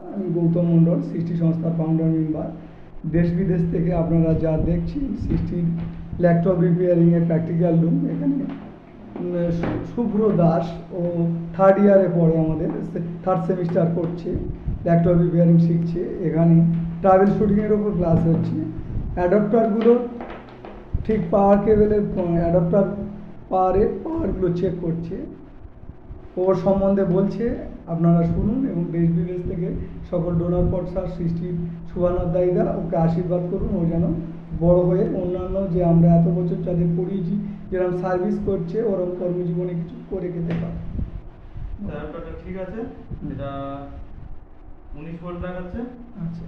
আমি গৌতম মণ্ডল, সৃষ্টি সংস্থার ফাউন্ডার মেম্বার। দেশ বিদেশ থেকে আপনারা যা দেখছেন সৃষ্টির ল্যাপটপ রিপেয়ারিংয়ের প্র্যাকটিক্যাল রুম। এখানে শুভ্র দাস ও থার্ড ইয়ারে পড়ে, আমাদের থার্ড সেমিস্টার করছে, ল্যাপটপ রিপেয়ারিং শিখছে। এখানে ট্রাভেল শুটিংয়ের ওপর ক্লাস হচ্ছে। অ্যাডাপ্টারগুলো ঠিক পাওয়ার কেবেলের অ্যাডাপ্টার পাওয়ারগুলো চেক করছে, ওর সম্বন্ধে বলছে, আপনারা শুনুন এবং দেশ বিদেশ থেকে সকল ডোনার পটসার সৃষ্টির শুভানুধ্যায়ীরা ওকে আশীর্বাদ করুন। ও যেন বড় হয়ে অন্যান্য যে আমরা এত বছর যাদের পড়িয়েছি, যেরকম সার্ভিস করছে, ওরকম কর্মজীবনে কিছু করে খেতে পারে। ঠিক আছে, এটা 19 ভোল্ট দেখাচ্ছে। আচ্ছা,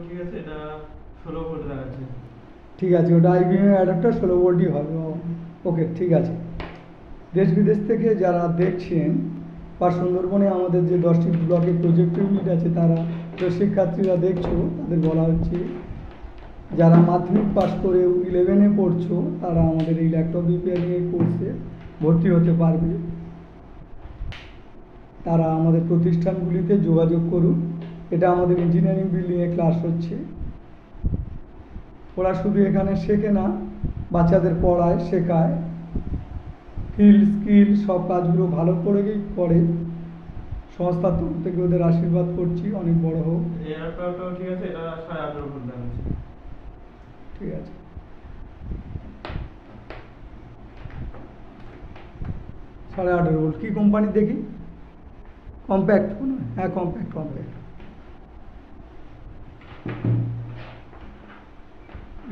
ঠিক আছে, এটা 16 ভোল্ট দেখাচ্ছে। ঠিক আছে, ওটা আইবিএম অ্যাডাপ্টার 16 ভোল্টই হবে। ওকে, ঠিক আছে। দেশ বিদেশ থেকে যারা দেখছেন বা সুন্দরবনে আমাদের যে 10টি ব্লকে প্রজেক্ট ইউনিট আছে, তারা যে শিক্ষার্থীরা দেখছো, তাদের বলা হচ্ছে যারা মাধ্যমিক পাস করে 11-এ পড়ছো, তারা আমাদের এই ল্যাপটপ রিপেয়ারিংয়ের কোর্সে ভর্তি হতে পারবে। তারা আমাদের প্রতিষ্ঠানগুলিতে যোগাযোগ করুন। এটা আমাদের ইঞ্জিনিয়ারিং বিল্ডিংয়ে ক্লাস হচ্ছে। ওরা শুধু এখানে শেখে না, বাচ্চাদের পড়ায়, শেখায়, স্কিল সব কাজগুলো ভালো করেই করে। সংস্থার তরফ থেকে ওদের আশীর্বাদ করছি, অনেক বড় হোক। ঠিক আছে, এটা 18.5 ভোল্ট দেখাচ্ছে। ঠিক আছে, 18.5 ভোল্ট। কি কোম্পানি দেখি? কম্প্যাক্ট কোনো? হ্যাঁ, কম্প্যাক্ট।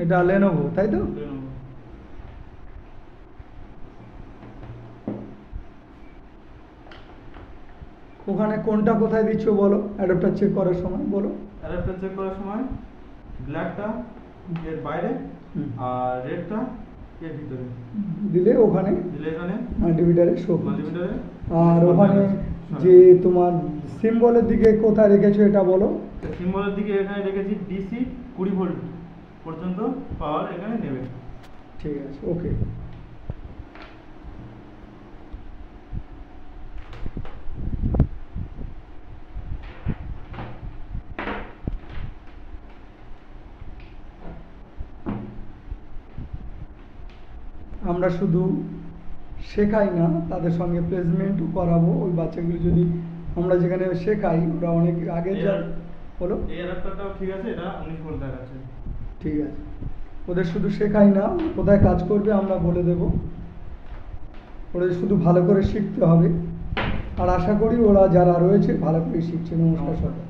এটা লেনোভো, তাই তো? ওখানে কোনটা কোথায় দিচ্ছ বলো, অ্যাডাপ্টার চেক করার সময় বলো। অ্যাডাপ্টার চেক করার সময় ব্ল্যাকটা এর বাইরে আর রেডটা এর ভিতরে দিলে ওখানে মাল্টিমিটারে শো। আর ওখানে যে তোমার সিম্বলের দিকে কোথায় রেখেছো এটা বলো। সিম্বলের দিকে এখানে রেখেছি ডিসি 20 ভোল্ট পর্যন্ত পাওয়ার এখানে নেবে। ঠিক আছে, ওকে। আমরা শুধু শেখাই না, তাদের সঙ্গে প্লেসমেন্টও করাবো। ওই বাচ্চাগুলো যদি আমরা যেখানে শেখাই, ওরা অনেক আগে বলো। এই অ্যাডাপ্টারটাও ঠিক আছে, এটা 19 ভোল্ট দেখাচ্ছে। ঠিক আছে, ওদের শুধু শেখাই না, কোথায় কাজ করবে আমরা বলে দেব। ওদের শুধু ভালো করে শিখতে হবে। আর আশা করি ওরা যারা রয়েছে ভালো করে শিখছে। নমস্কার সবাই।